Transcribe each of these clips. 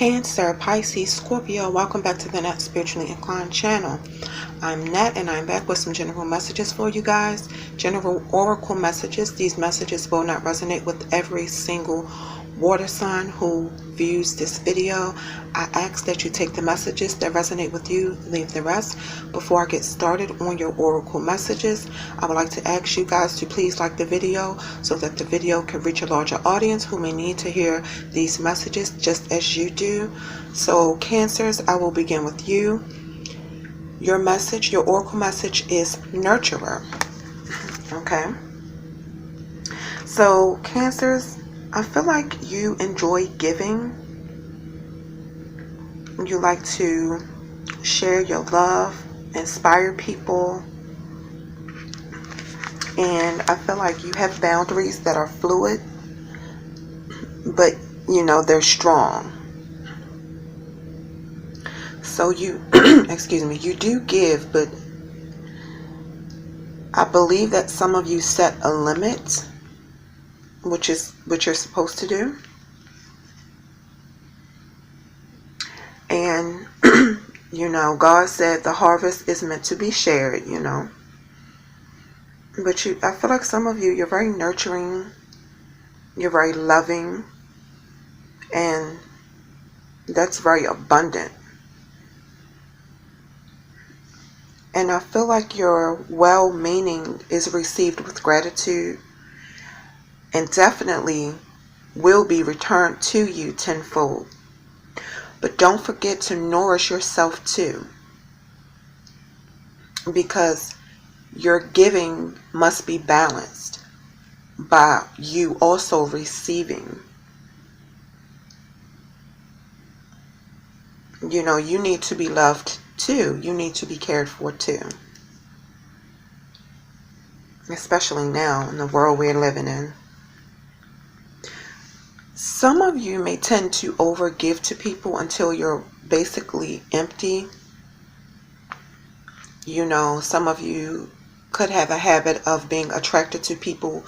Cancer, Pisces, Scorpio, welcome back to the Net Spiritually Inclined channel. I'm Net and I'm back with some general messages for you guys. General oracle messages. These messages will not resonate with every single water sign who views this video. I ask that you take the messages that resonate with you, leave the rest. Before I get started on your oracle messages, I would like to ask you guys to please like the video so that the video can reach a larger audience who may need to hear these messages just as you do. So Cancers, I will begin with you. Your message, your oracle message is nurturer. Okay. So Cancers, I feel like you enjoy giving. You like to share your love, inspire people. And I feel like you have boundaries that are fluid, but they're strong. So you, excuse me, you do give, but I believe that some of you set a limit, which is what you're supposed to do. And, God said the harvest is meant to be shared, But I feel like some of you, you're very nurturing, you're very loving, and that's very abundant. And I feel like your well-meaning is received with gratitude and definitely will be returned to you tenfold. But don't forget to nourish yourself too, because your giving must be balanced by you also receiving. You need to be loved too. You need to be cared for too. Especially now in the world we're living in. Some of you may tend to overgive to people until you're basically empty. Some of you could have a habit of being attracted to people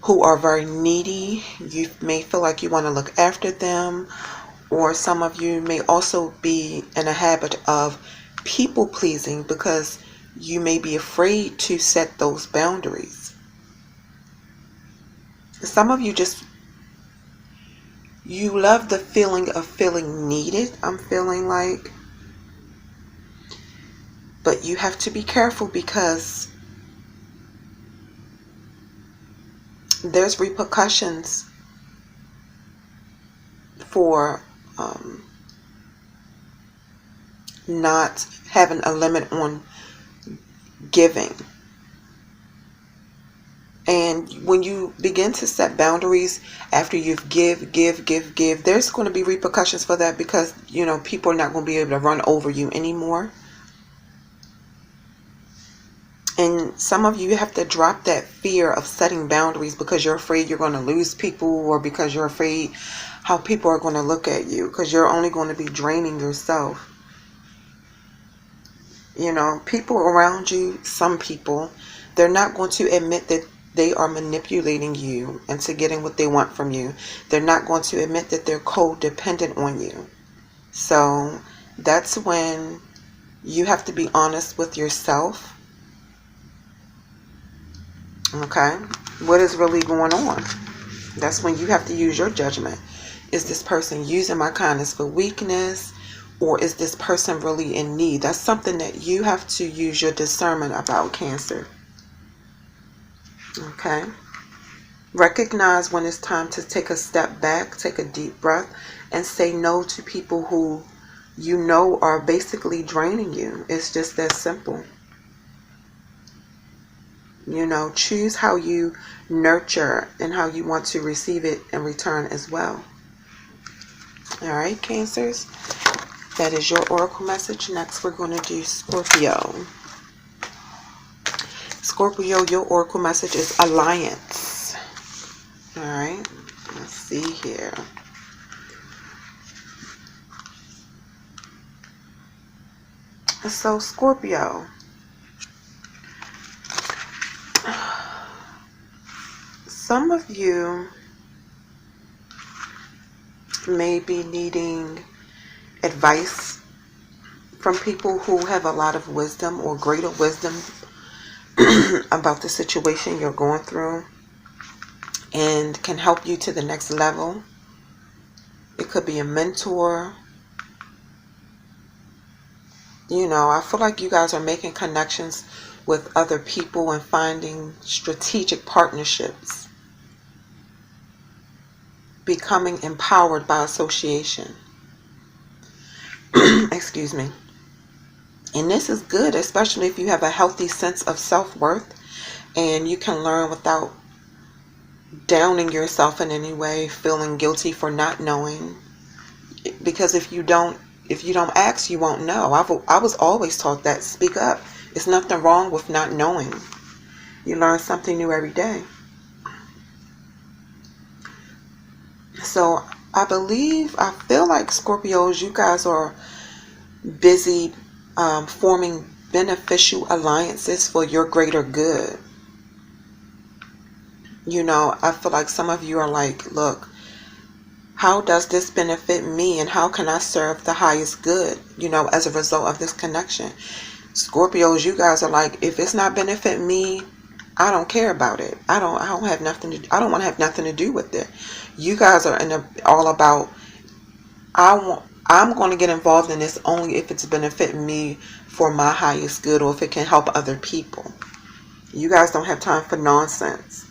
who are very needy. You may feel like you want to look after them. Or some of you may also be in a habit of people pleasing because you may be afraid to set those boundaries. Some of you you love the feeling of feeling needed, I'm feeling like. But you have to be careful because there's repercussions for not having a limit on giving. And when you begin to set boundaries after you've give, there's going to be repercussions for that because, people are not going to be able to run over you anymore. And some of you have to drop that fear of setting boundaries because you're afraid you're going to lose people, or because you're afraid how people are going to look at you, because you're only going to be draining yourself. People around you, some people, they're not going to admit that they are manipulating you into getting what they want from you. They're not going to admit that they're codependent on you. So that's when you have to be honest with yourself. Okay? What is really going on? That's when you have to use your judgment. Is this person using my kindness for weakness? Or is this person really in need? That's something that you have to use your discernment about, Cancer. Okay? Recognize when it's time to take a step back, take a deep breath, and say no to people who are basically draining you. It's just that simple. Choose how you nurture and how you want to receive it in return as well. All right, Cancers? That is your oracle message. Next, we're going to do Scorpio. Scorpio, your oracle message is alliance. All right, let's see here. So, Scorpio, some of you may be needing advice from people who have a lot of wisdom or greater wisdom about the situation you're going through and can help you to the next level. It could be a mentor. You know, I feel like you guys are making connections with other people and finding strategic partnerships. Becoming empowered by association. Excuse me. And this is good, especially if you have a healthy sense of self-worth and you can learn without downing yourself in any way, feeling guilty for not knowing. Because if you don't ask, you won't know. I was always taught that. Speak up. There's nothing wrong with not knowing. You learn something new every day. So I feel like Scorpios, you guys are busy forming beneficial alliances for your greater good. You know, I feel like some of you are like, look, how does this benefit me and how can I serve the highest good, you know, as a result of this connection? Scorpios, you guys are like, if it's not benefit me, I don't care about it. I don't want to have nothing to do with it. You guys are all about, I'm going to get involved in this only if it's benefiting me for my highest good or if it can help other people. You guys don't have time for nonsense.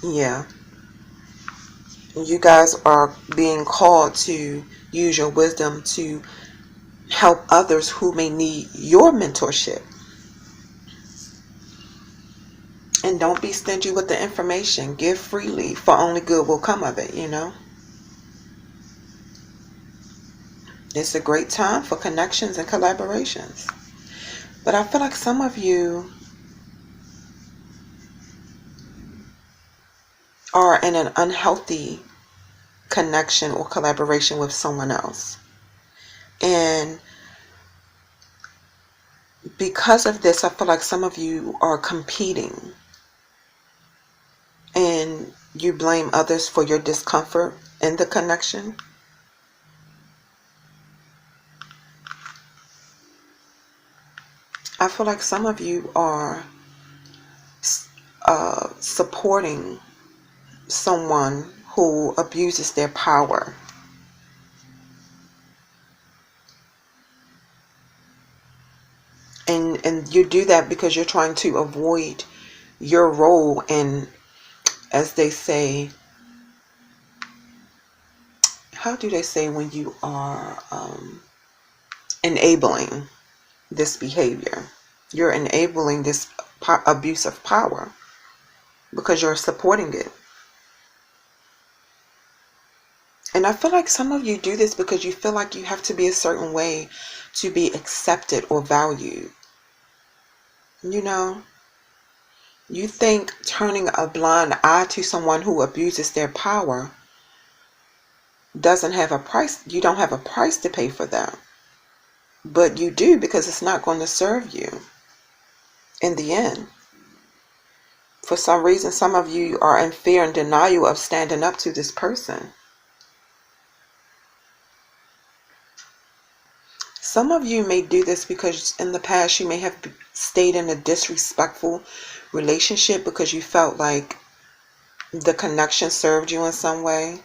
Yeah. You guys are being called to use your wisdom to help others who may need your mentorship. And don't be stingy with the information. Give freely, for only good will come of it, you know. It's a great time for connections and collaborations. But I feel like some of you are in an unhealthy connection or collaboration with someone else. And because of this, I feel like some of you are competing. And you blame others for your discomfort in the connection. I feel like some of you are supporting someone who abuses their power. And you do that because you're trying to avoid your role in, as they say, how do they say when you are enabling this behavior? You're enabling this abuse of power because you're supporting it. And I feel like some of you do this because you feel like you have to be a certain way to be accepted or valued. You know, you think turning a blind eye to someone who abuses their power doesn't have a price. You don't have a price to pay for that. But you do, because it's not going to serve you in the end. For some reason, some of you are in fear and denial of standing up to this person. Some of you may do this because in the past you may have stayed in a disrespectful relationship because you felt like the connection served you in some way.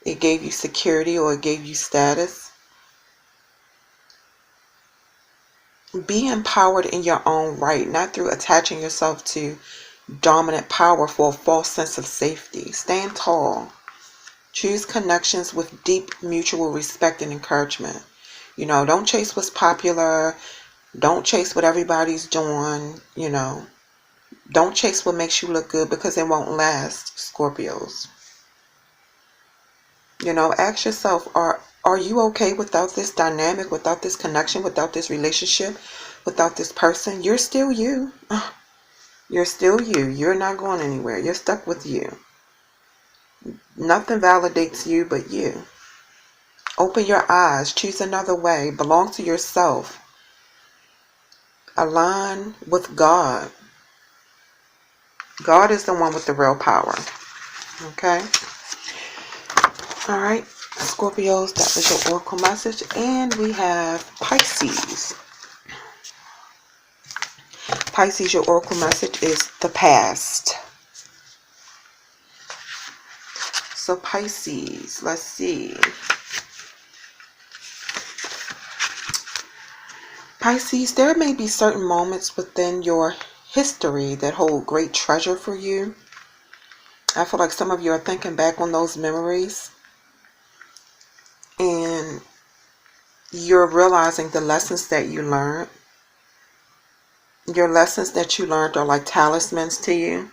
It gave you security or it gave you status. Be empowered in your own right, not through attaching yourself to dominant power for a false sense of safety. Stand tall. Choose connections with deep mutual respect and encouragement. You know, don't chase what's popular. Don't chase what everybody's doing. You know, don't chase what makes you look good because it won't last, Scorpios. You know, ask yourself, are you okay without this dynamic, without this connection, without this relationship, without this person? You're still you. You're still you. You're not going anywhere. You're stuck with you. Nothing validates you but you. Open your eyes. Choose another way. Belong to yourself. Align with God. God is the one with the real power. Okay. All right, Scorpios, that was your oracle message. And we have Pisces. Pisces, your oracle message is the past. So Pisces, let's see. Pisces, there may be certain moments within your history that hold great treasure for you. I feel like some of you are thinking back on those memories and you're realizing the lessons that you learned. Your lessons that you learned are like talismans to you.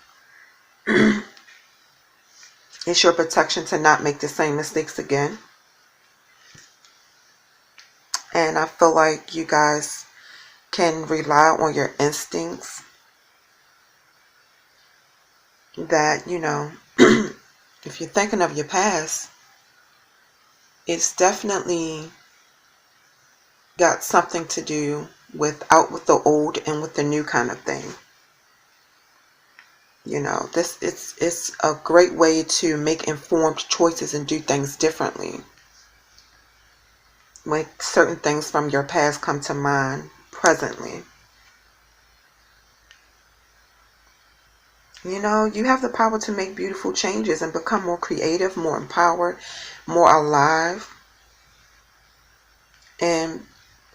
It's your protection to not make the same mistakes again. And I feel like you guys can rely on your instincts that, you know, if you're thinking of your past, it's definitely got something to do with the old and with the new kind of thing. You know, it's a great way to make informed choices and do things differently. When certain things from your past come to mind presently. You know, you have the power to make beautiful changes and become more creative, more empowered, more alive. And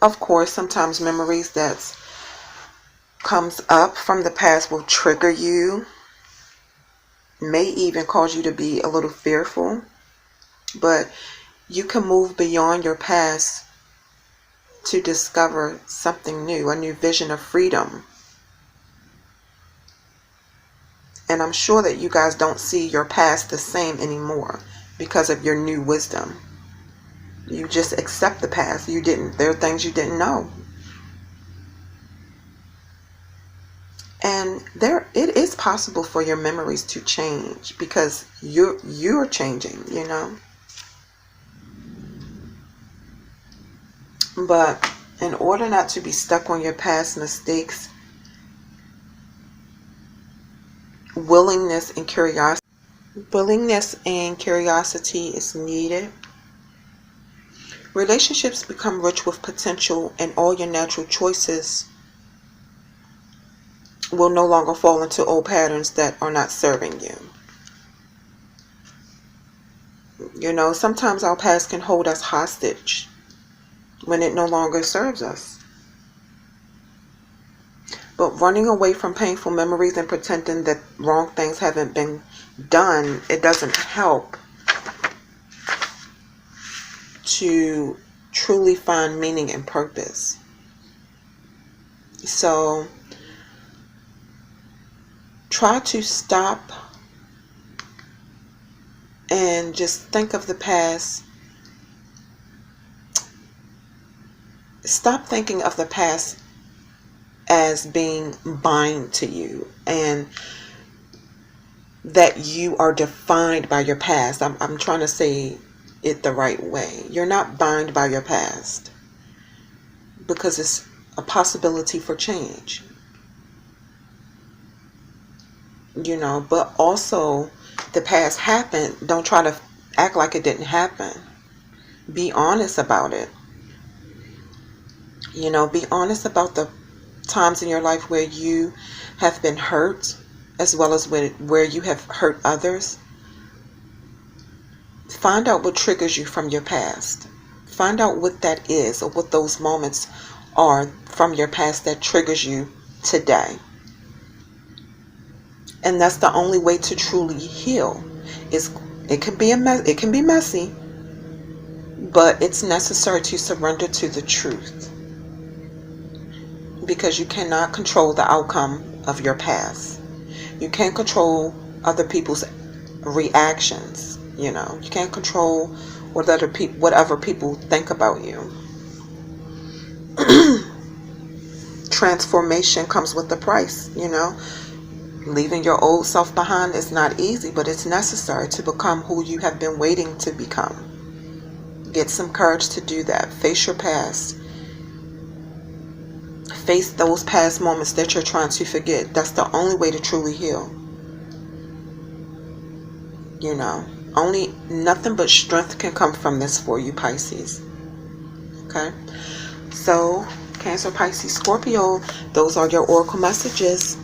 of course, sometimes memories that comes up from the past will trigger you, may even cause you to be a little fearful. But you can move beyond your past to discover something new, a new vision of freedom. And I'm sure that you guys don't see your past the same anymore because of your new wisdom. You just accept the past. There are things you didn't know. And it is possible for your memories to change because you're changing, you know. But in order not to be stuck on your past mistakes, willingness and curiosity is needed. Relationships become rich with potential, and all your natural choices will no longer fall into old patterns that are not serving you. You know, sometimes our past can hold us hostage when it no longer serves us. But running away from painful memories and pretending that wrong things haven't been done, it doesn't help to truly find meaning and purpose. So try to stop and just think of the past. Stop thinking of the past as being bind to you and that you are defined by your past. I'm trying to say it the right way. You're not bound by your past because it's a possibility for change. You know, but also the past happened. Don't try to act like it didn't happen. Be honest about it. You know, be honest about the times in your life where you have been hurt as well as where you have hurt others. Find out what triggers you from your past. Find out what that is or what those moments are from your past that triggers you today. And that's the only way to truly heal. It can be messy, but it's necessary to surrender to the truth. Because you cannot control the outcome of your past. You can't control other people's reactions. You know, you can't control what other people think about you. Transformation comes with a price, you know. Leaving your old self behind is not easy, but it's necessary to become who you have been waiting to become. Get some courage to do that. Face your past. Face those past moments that you're trying to forget. That's the only way to truly heal. You know, only nothing but strength can come from this for you, Pisces. Okay, so Cancer, Pisces, Scorpio, those are your oracle messages.